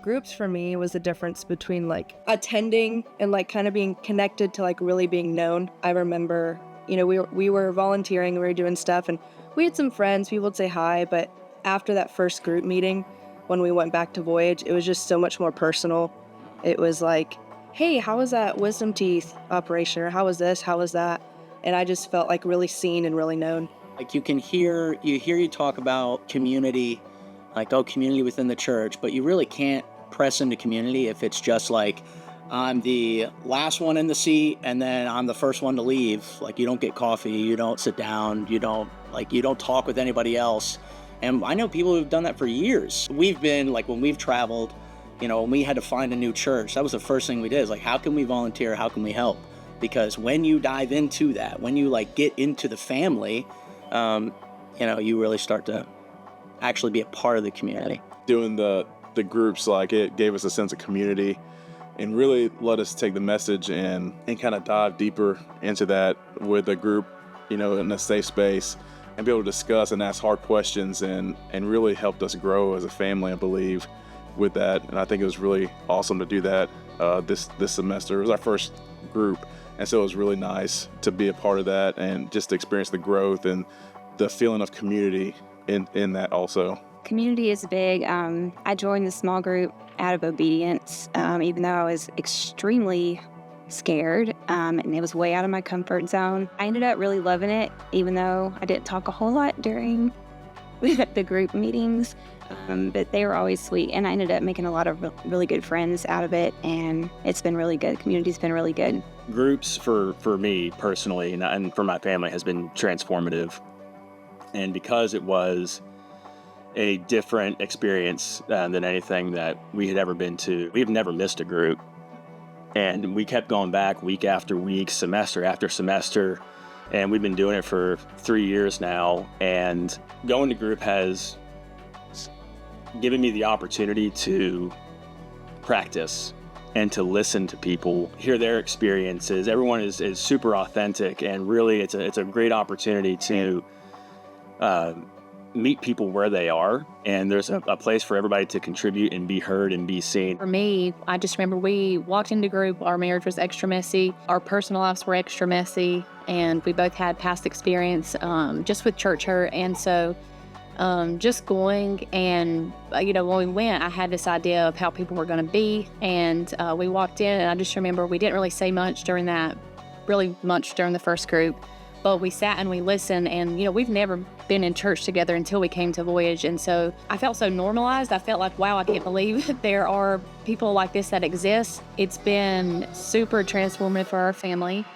Groups for me was the difference between like attending and like kind of being connected to like really being known. I remember, we were volunteering, we were doing stuff, and we had some friends, people would say hi, but after that first group meeting, when we went back to Voyage, it was just so much more personal. It was like, hey, how was that wisdom teeth operation? Or how was this? How was that? And I just felt like really seen and really known. Like you hear you talk about community, like, oh, community within the church, but you really can't press into community if it's just like, I'm the last one in the seat and then I'm the first one to leave. Like you don't get coffee, you don't sit down, you don't talk with anybody else. And I know people who've done that for years. We've been like, when we've traveled, when we had to find a new church, that was the first thing we did. Is like, how can we volunteer? How can we help? Because when you dive into that, when you like get into the family, you really start to actually be a part of the community. Doing the groups, like it gave us a sense of community and really let us take the message and kind of dive deeper into that with a group, in a safe space and be able to discuss and ask hard questions and really helped us grow as a family, I believe, with that. And I think it was really awesome to do that this semester. It was our first group. And so it was really nice to be a part of that and just to experience the growth and the feeling of community in that also. Community is big. I joined the small group out of obedience, even though I was extremely scared, and it was way out of my comfort zone. I ended up really loving it, even though I didn't talk a whole lot during the group meetings, but they were always sweet, and I ended up making a lot of really good friends out of it, and it's been really good. Community's been really good. Groups for me personally and for my family has been transformative, and because it was a different experience than anything that we had ever been to. We've never missed a group. And we kept going back week after week, semester after semester. And we've been doing it for 3 years now. And going to group has given me the opportunity to practice and to listen to people, hear their experiences. Everyone is super authentic. And really, it's a great opportunity to meet people where they are, and there's a place for everybody to contribute and be heard and be seen. For me, I just remember we walked into group, our marriage was extra messy, our personal lives were extra messy, and we both had past experience just with church hurt. And so just going and, when we went, I had this idea of how people were going to be, and we walked in, and I just remember we didn't really say much during the first group. But we sat and we listened, and, we've never been in church together until we came to Voyage. And so I felt so normalized. I felt like, wow, I can't believe there are people like this that exist. It's been super transformative for our family.